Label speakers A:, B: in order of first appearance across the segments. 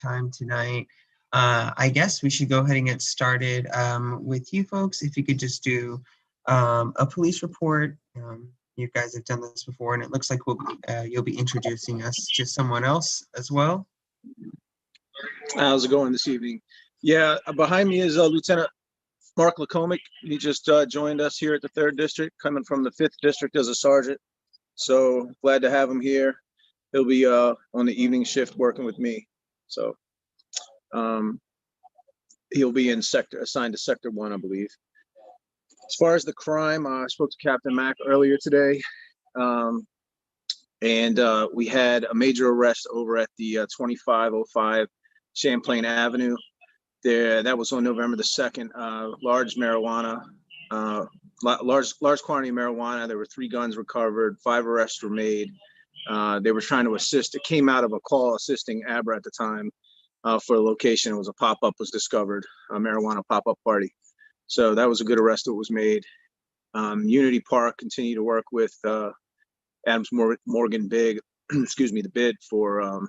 A: time tonight. I guess we should go ahead and get started with you folks. If you could just do a police report. You guys have done this before, and it looks like you'll be introducing us to someone else as well.
B: How's it going this evening? Yeah, behind me is Lieutenant Mark Lacomic. He just joined us here at the 3rd District, coming from the 5th District as a sergeant. So glad to have him here. He'll be on the evening shift working with me. So he'll be assigned to Sector 1, I believe. As far as the crime, I spoke to Captain Mack earlier today. And we had a major arrest over at the 2505 Champlain Avenue. That was on November the 2nd. Large marijuana, large quantity of marijuana. There were 3 guns recovered. 5 arrests were made. They were trying to assist. It came out of a call assisting Abra at the time for a location. It was a pop-up was discovered, a marijuana pop-up party. So that was a good arrest that was made. Unity Park continued to work with Adams Morgan Big, excuse me, the bid for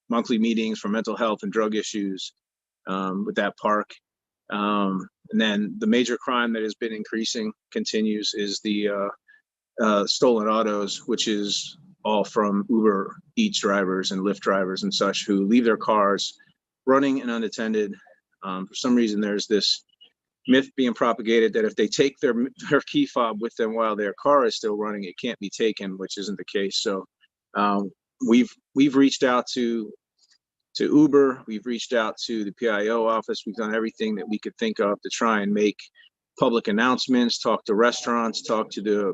B: monthly meetings for mental health and drug issues with that park. And then the major crime that has been increasing continues is the stolen autos, which is all from Uber Eats drivers and Lyft drivers and such who leave their cars running and unattended. For some reason, there's this myth being propagated that if they take their key fob with them while their car is still running, it can't be taken, which isn't the case. So we've reached out to Uber, we've reached out to the PIO office, we've done everything that we could think of to try and make public announcements, talk to restaurants, talk to the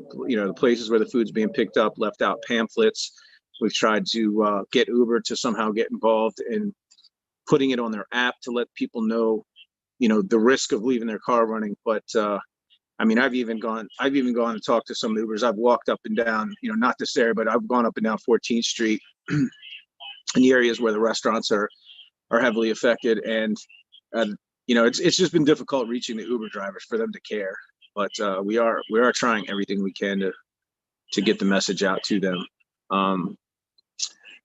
B: places where the food's being picked up, left out pamphlets. We've tried to get Uber to somehow get involved in putting it on their app to let people know the risk of leaving their car running. But I mean, I've even gone and talked to some Ubers. I've walked up and down, not this area, but I've gone up and down 14th Street in the areas where the restaurants are heavily affected. And it's just been difficult reaching the Uber drivers for them to care. But we are trying everything we can to get the message out to them.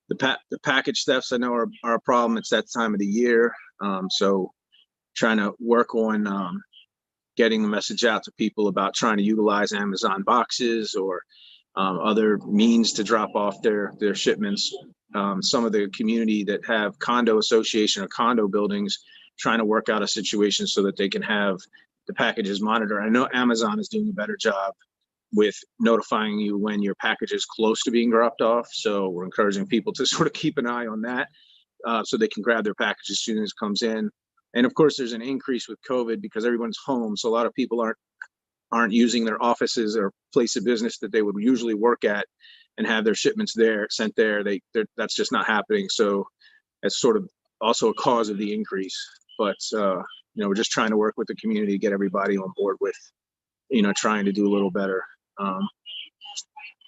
B: The package thefts I know are a problem. It's that time of the year. So trying to work on getting the message out to people about trying to utilize Amazon boxes or other means to drop off their shipments. Some of the community that have condo association or condo buildings trying to work out a situation so that they can have the packages monitored. I know Amazon is doing a better job with notifying you when your package is close to being dropped off. So we're encouraging people to sort of keep an eye on that so they can grab their package as soon as it comes in. And of course, there's an increase with COVID because everyone's home. So a lot of people aren't using their offices or place of business that they would usually work at and have their shipments sent there. That's just not happening. So it's sort of also a cause of the increase. But we're just trying to work with the community to get everybody on board with, trying to do a little better.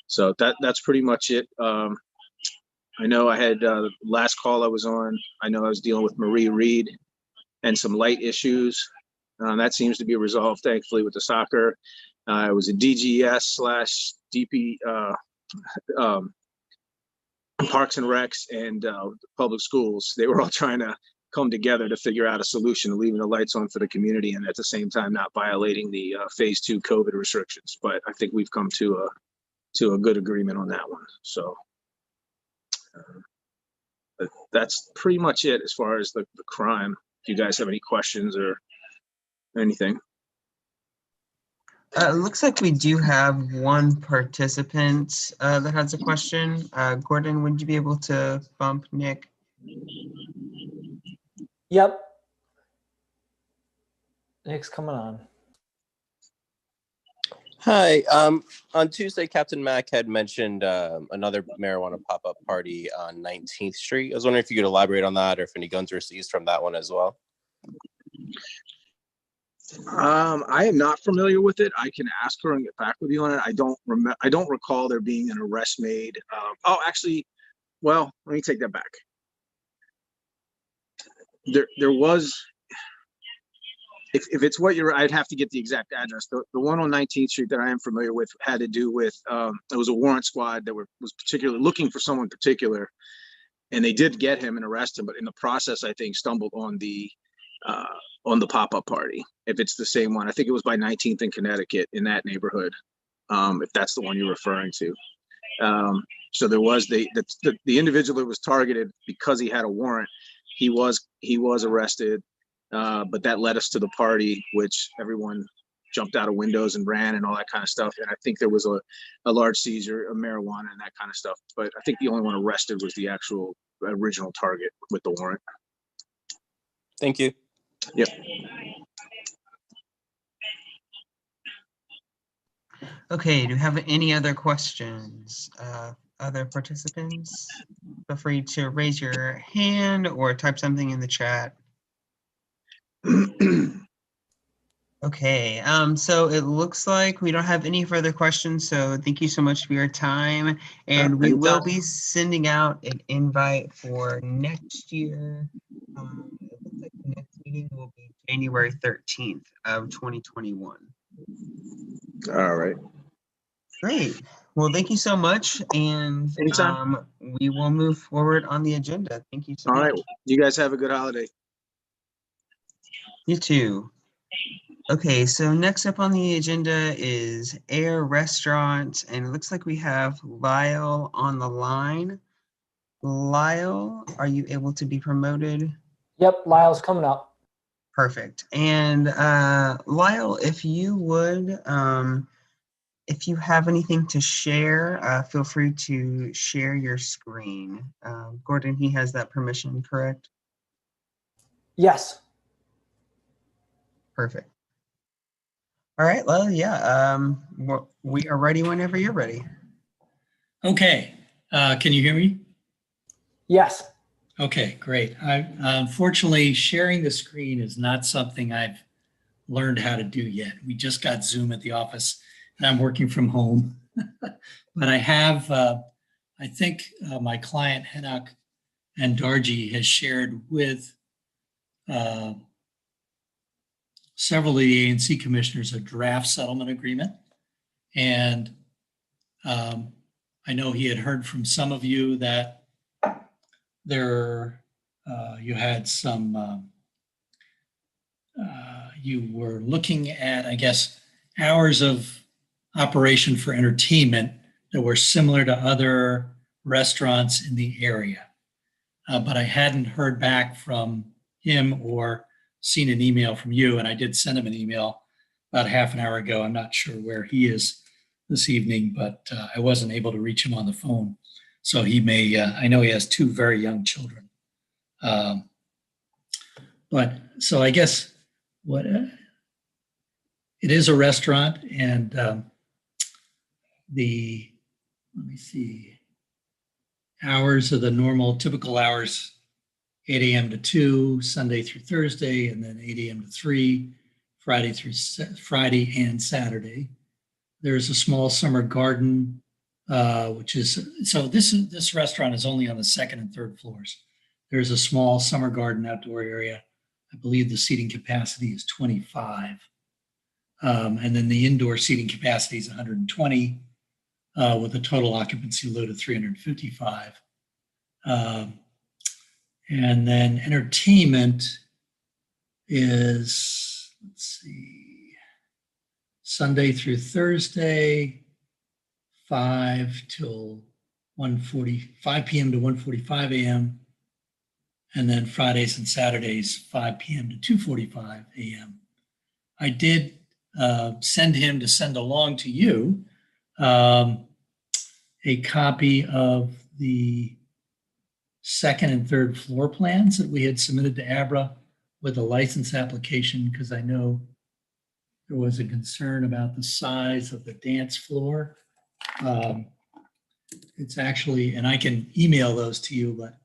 B: So that's pretty much it. I know I had last call I was on. I know I was dealing with Marie Reed and some light issues. That seems to be resolved, thankfully, with the soccer. It was a DGS/DP, Parks and Recs and public schools. They were all trying to come together to figure out a solution, leaving the lights on for the community and at the same time not violating the phase 2 COVID restrictions. But I think we've come to a good agreement on that one. So that's pretty much it as far as the crime. If you guys have any questions or anything.
A: It looks like we do have one participant that has a question. Gordon, would you be able to bump Nick?
C: Yep. Nick's coming on.
D: Hi. On Tuesday, Captain Mack had mentioned another marijuana pop-up party on 19th Street. I was wondering if you could elaborate on that or if any guns were seized from that one as well.
B: I am not familiar with it. I can ask her and get back with you on it. I don't recall there being an arrest made. Actually, well, let me take that back. There was, if it's what I'd have to get the exact address. The one on 19th Street that I am familiar with had to do with, it was a warrant squad that was particularly looking for someone particular. and they did get him and arrest him, but in the process, I think stumbled on the pop-up party. If it's the same one, I think it was by 19th and Connecticut in that neighborhood, if that's the one you're referring to. So there was the individual that was targeted because he had a warrant. He was arrested, but that led us to the party, which everyone jumped out of windows and ran and all that kind of stuff. And I think there was a large seizure of marijuana and that kind of stuff. But I think the only one arrested was the actual original target with the warrant.
D: Thank you.
B: Yep.
A: Okay, do you have any other questions? Other participants? Feel free to raise your hand or type something in the chat. Okay, so it looks like we don't have any further questions, so thank you so much for your time. And we will be sending out an invite for next year. It looks like the next meeting will be January 13th of 2021.
B: All right.
A: Great. Well, thank you so much. And
B: Anytime.
A: We will move forward on the agenda. Thank you so much.
B: All right. You guys have a good holiday.
A: You too. Okay, so next up on the agenda is Air Restaurant, and it looks like we have Lyle on the line. Lyle, are you able to be promoted?
C: Yep, Lyle's coming up.
A: Perfect. And Lyle, if you would, if you have anything to share, feel free to share your screen. Gordon, he has that permission, correct?
C: Yes.
A: Perfect. All right, well, yeah, we are ready whenever you're ready.
E: Okay, can you hear me?
C: Yes.
E: Okay, great. Unfortunately, sharing the screen is not something I've learned how to do yet. We just got Zoom at the office and I'm working from home. But I have, I think my client, Henak and Darji, has shared with several of the ANC commissioners a draft settlement agreement. And I know he had heard from some of you that you had some, you were looking at, I guess, hours of operation for entertainment that were similar to other restaurants in the area. But I hadn't heard back from him or seen an email from you, and I did send him an email about half an hour ago. I'm not sure where he is this evening, but I wasn't able to reach him on the phone. So he may, I know he has two very young children. But so I guess what it is a restaurant, and let me see, hours are the normal typical hours, 8 a.m. to 2, Sunday through Thursday, and then 8 a.m. to 3, Friday and Saturday. There's a small summer garden, which is, so this restaurant is only on the second and third floors. There's a small summer garden outdoor area. I believe the seating capacity is 25. And then the indoor seating capacity is 120 with a total occupancy load of 355. And then entertainment is, let's see, Sunday through Thursday, 5 till 5 p.m. to 1:45 a.m. And then Fridays and Saturdays, 5 p.m. to 2:45 a.m. I did send him to send along to you a copy of the second and third floor plans that we had submitted to ABRA with a license application, because I know there was a concern about the size of the dance floor. It's actually, and I can email those to you, but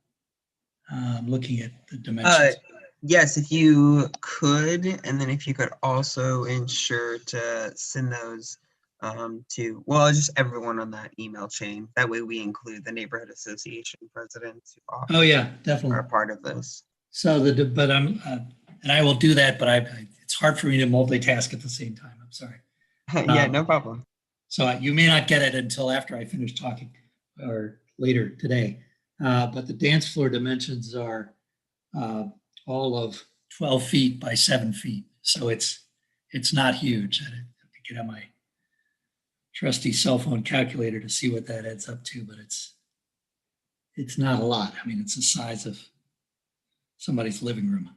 E: I'm looking at the dimensions.
A: Yes, if you could, and then if you could also ensure to send those to, well, just everyone on that email chain. That way we include the neighborhood association presidents who
E: Oh yeah, definitely
A: are part of this.
E: So but I'm, and I will do that, but it's hard for me to multitask at the same time. I'm sorry.
A: Yeah, no problem.
E: So you may not get it until after I finish talking or later today. but the dance floor dimensions are all of 12 feet by 7 feet. So it's not huge. I have to get on my trusty cell phone calculator to see what that adds up to, but it's not a lot. I mean, it's the size of somebody's living room.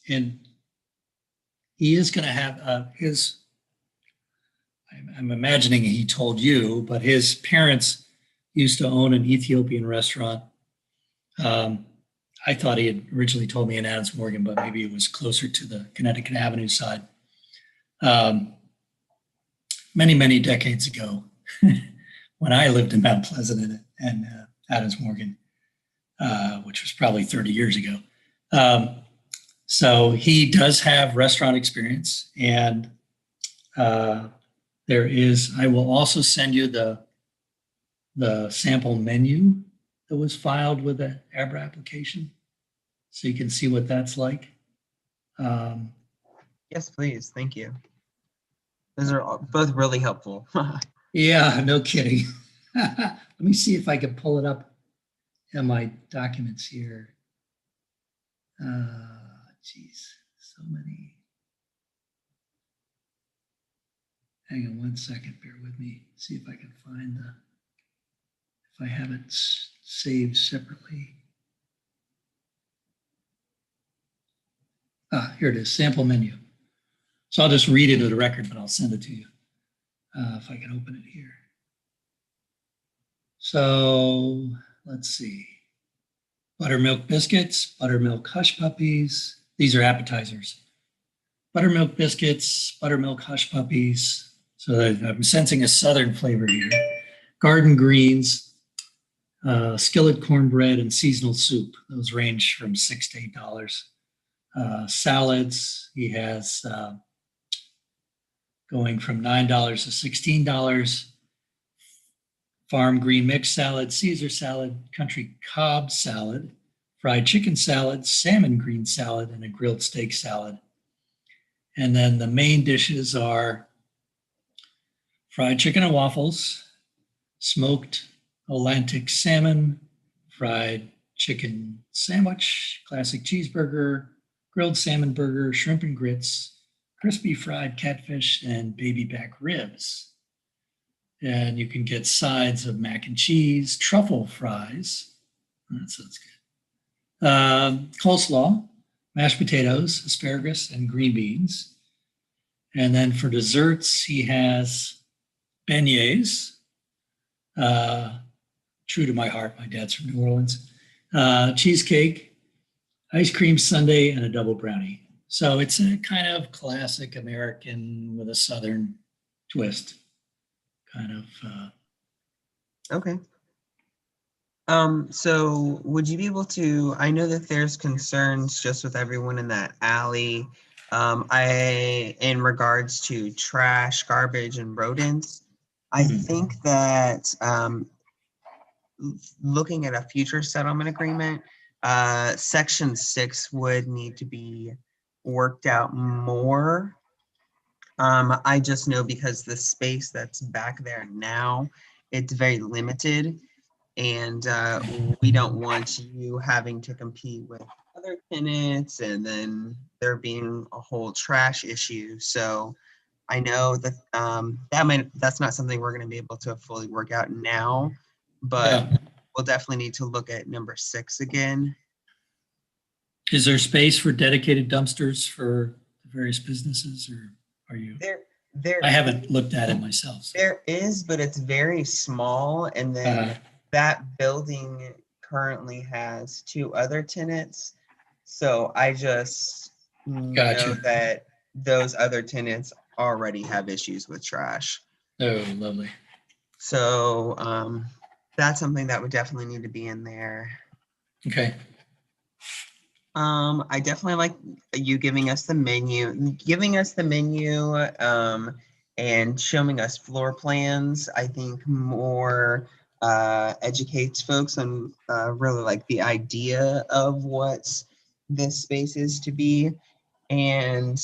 E: And he is going to have I'm imagining he told you, but his parents used to own an Ethiopian restaurant. I thought he had originally told me in Adams Morgan, but maybe it was closer to the Connecticut Avenue side. Many, many decades ago, when I lived in Mount Pleasant and Adams Morgan, which was probably 30 years ago. So he does have restaurant experience, and I will also send you the sample menu that was filed with the ABRA application, so you can see what that's like.
A: Yes, please. Thank you. Those are both really helpful.
E: Yeah, no kidding. Let me see if I can pull it up in my documents here. Geez, so many. Hang on one second, bear with me. See if I can find if I have it saved separately. Here it is, sample menu. So I'll just read it into the record, but I'll send it to you if I can open it here. So let's see. Buttermilk biscuits, buttermilk hush puppies. These are appetizers. Buttermilk biscuits, buttermilk hush puppies. So I'm sensing a southern flavor here. Garden greens, skillet cornbread, and seasonal soup. Those range from $6 to $8. Salads, he has going from $9 to $16. Farm green mix salad, Caesar salad, country Cobb salad, fried chicken salad, salmon green salad, and a grilled steak salad. And then the main dishes are fried chicken and waffles, smoked Atlantic salmon, fried chicken sandwich, classic cheeseburger, grilled salmon burger, shrimp and grits, crispy fried catfish, and baby back ribs. And you can get sides of mac and cheese, truffle fries. That sounds good. Coleslaw, mashed potatoes, asparagus, and green beans. And then for desserts, he has beignets. True to my heart, my dad's from New Orleans. Cheesecake, ice cream sundae, and a double brownie. So it's a kind of classic American with a Southern twist. Kind of.
A: Okay. So would you be able to, I know that there's concerns just with everyone in that alley, in regards to trash, garbage, and rodents. I think that looking at a future settlement agreement, Section 6 would need to be worked out more. I just know because the space that's back there now, it's very limited, and we don't want you having to compete with other tenants and then there being a whole trash issue. So I know that that's not something we're going to be able to fully work out now, but we'll definitely need to look at number 6 again.
E: Is there space for dedicated dumpsters for the various businesses, or are you? I haven't looked at it myself. So.
A: There is, but it's very small, and then that building currently has 2 other tenants. So I just know that those other tenants already have issues with trash.
E: Oh, lovely.
A: So that's something that would definitely need to be in there.
E: Okay.
A: I definitely like you giving us the menu, and showing us floor plans. I think more educates folks on really like the idea of what this space is to be. And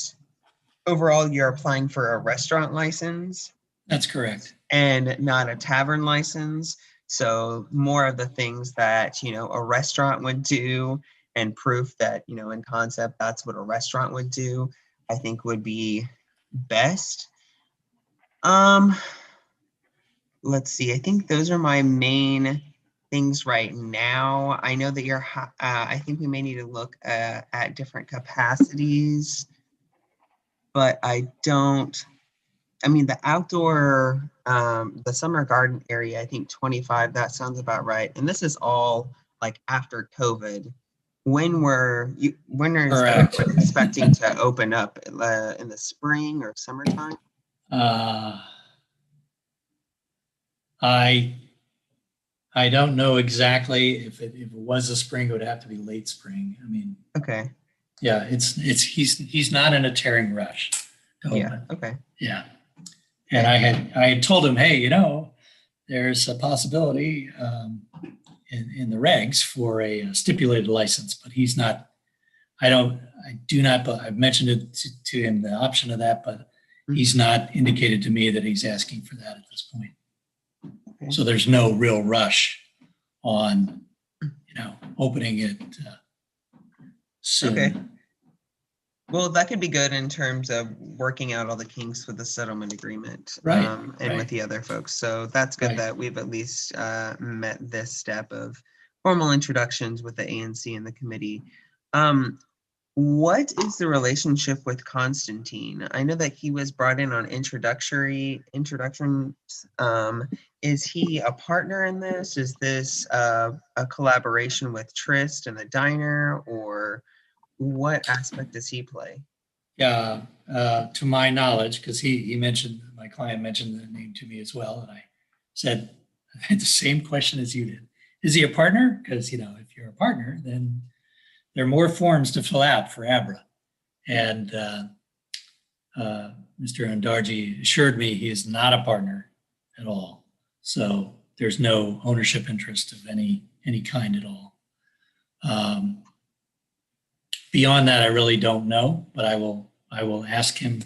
A: overall, you're applying for a restaurant license.
E: That's correct.
A: and not a tavern license. So more of the things that, a restaurant would do, and proof that, in concept, that's what a restaurant would do, I think would be best. Let's see. I think those are my main things right now. I know that I think we may need to look at different capacities, but I mean, the outdoor, the summer garden area, I think 25, that sounds about right. And this is all like after COVID. When is
E: Correct.
A: everyone expecting to open up in the spring or summertime?
E: I don't know exactly. If it was a spring, it would have to be late spring. I mean,
A: Okay.
E: yeah, he's not in a tearing rush to
A: Yeah.
E: open.
A: Okay.
E: Yeah. And I had told him, hey, there's a possibility in the regs for a stipulated license, but he's not. I've mentioned it to him, the option of that, but he's not indicated to me that he's asking for that at this point.
A: Okay.
E: So there's no real rush on, opening it soon.
A: Okay. Well, that could be good in terms of working out all the kinks with the settlement agreement,
E: Right,
A: and
E: right.
A: with the other folks. So that's good
E: Right.
A: that we've at least met this step of formal introductions with the ANC and the committee. What is the relationship with Constantine? I know that he was brought in on introductions. Is he a partner in this? Is this a collaboration with Trist and the diner, or what aspect does he play?
E: Yeah, to my knowledge, because my client mentioned the name to me as well, and I said I had the same question as you did. Is he a partner? Because if you're a partner, then there are more forms to fill out for ABRA. And Mr. Andarji assured me he is not a partner at all. So there's no ownership interest of any kind at all. Beyond that, I really don't know, but I will ask him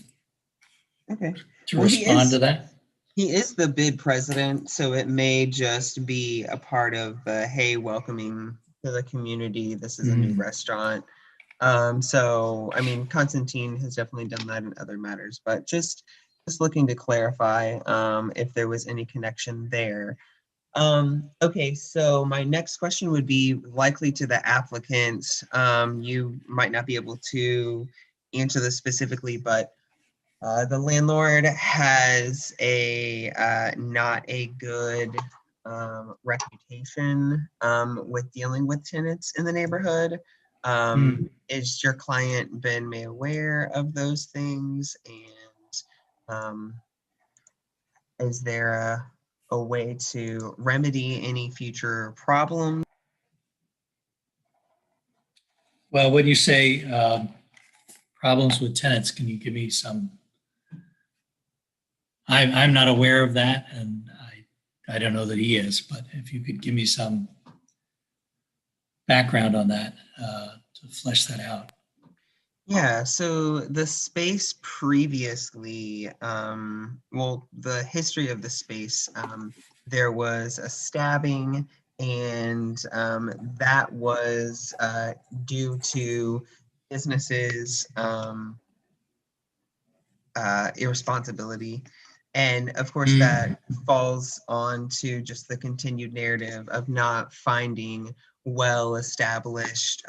A: Okay.
E: to
A: Well,
E: respond to that.
A: He is the bid president, so it may just be a part of the, hey, welcoming to the community. This is a new restaurant. So, I mean, Constantine has definitely done that in other matters, but just looking to clarify if there was any connection there. Okay, so my next question would be likely to the applicant. You might not be able to answer this specifically, but the landlord has not a good reputation with dealing with tenants in the neighborhood. Is your client been made aware of those things, and is there a way to remedy any future problems?
E: Well, when you say problems with tenants, can you give me some? I'm not aware of that, and I don't know that he is, but if you could give me some background on that to flesh that out.
A: Yeah, so the space previously, well, the history of the space, there was a stabbing, and that was due to businesses' irresponsibility. And of course, that falls on to just the continued narrative of not finding well-established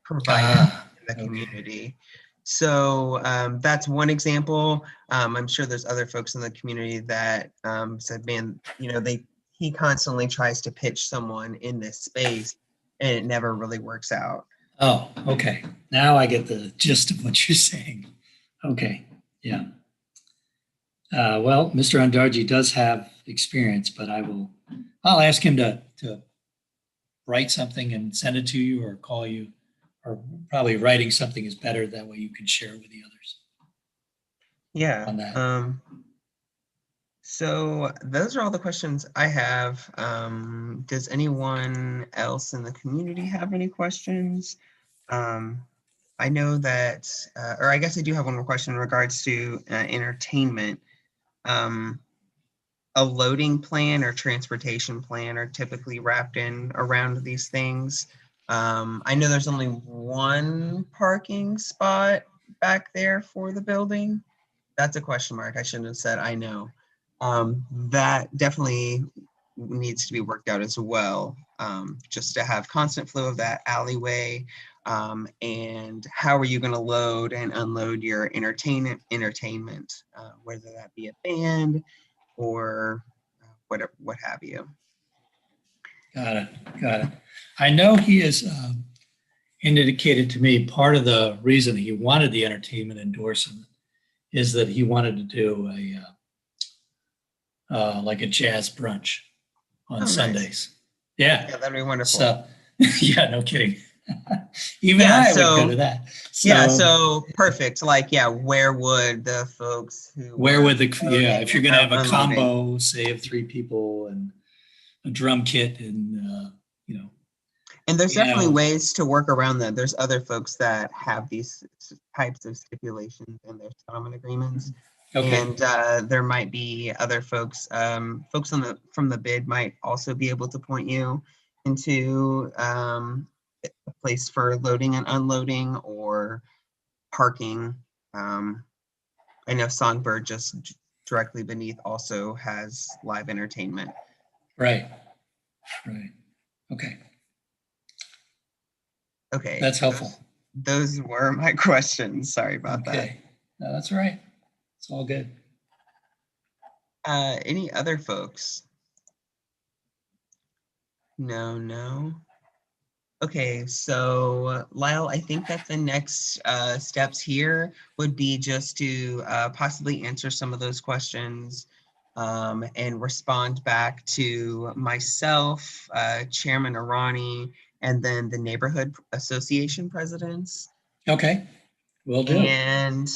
A: providers in the community. So that's one example. I'm sure there's other folks in the community that said, man, he constantly tries to pitch someone in this space and it never really works out.
E: Oh, okay. Now I get the gist of what you're saying. Okay, yeah. Well, Mr. Andarji does have experience, but I'll ask him to write something and send it to you or call you, or probably writing something is better. That way you can share it with the others.
A: Yeah.
E: On that.
A: So those are all the questions I have. Does anyone else in the community have any questions? I know that, or I guess I do have one more question in regards to entertainment. a loading plan or transportation plan are typically wrapped in around these things. I know there's only one parking spot back there for the building. That's a question mark. I shouldn't have said I know. That definitely needs to be worked out as well, just to have constant flow of that alleyway. And how are you going to load and unload your entertainment, whether that be a band or whatever, what have you.
E: Got it. I know he has indicated to me part of the reason he wanted the entertainment endorsement is that he wanted to do like a jazz brunch on
A: Nice.
E: Sundays. Yeah.
A: Yeah, that'd be wonderful.
E: So, yeah, no kidding. Even
A: Yeah,
E: I
A: so-
E: would go to that.
A: So perfect. Like, where would the folks who
E: Where would
A: loading
E: if you're going to have a
A: unloading-
E: combo, say of 3 people and a drum kit and,
A: And there's
E: you
A: definitely
E: know.
A: ways to work around that. There's other folks that have these types of stipulations in their settlement agreements.
E: Okay.
A: And there might be other folks, folks from the bid might also be able to point you into a place for loading and unloading or parking. I know Songbird just directly beneath also has live entertainment.
E: Right. Okay.
A: Okay.
E: That's helpful.
A: Those were my questions. Sorry about
E: Okay. No, that's all right. It's all good.
A: that. Any other folks? No. Okay, so Lyle, I think that the next steps here would be just to possibly answer some of those questions and respond back to myself, Chairman Arani, and then the neighborhood association presidents.
E: Okay. Will do.
A: And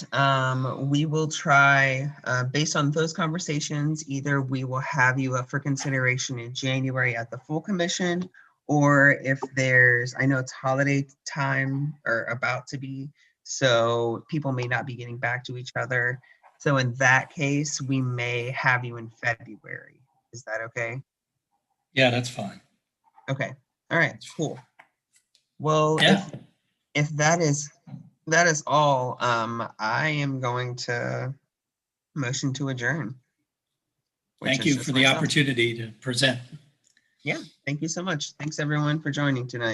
A: we will try, based on those conversations, either we will have you up for consideration in January at the full commission, or if there's, I know it's holiday time or about to be, so people may not be getting back to each other. So in that case, we may have you in February. Is that okay?
E: Yeah, that's fine.
A: Okay. All right, cool. Well,
E: Yeah.
A: if that is all, I am going to motion to adjourn. which
E: Thank
A: is
E: you
A: just
E: for the
A: myself.
E: opportunity to present.
A: Yeah, thank you so much. Thanks everyone for joining tonight.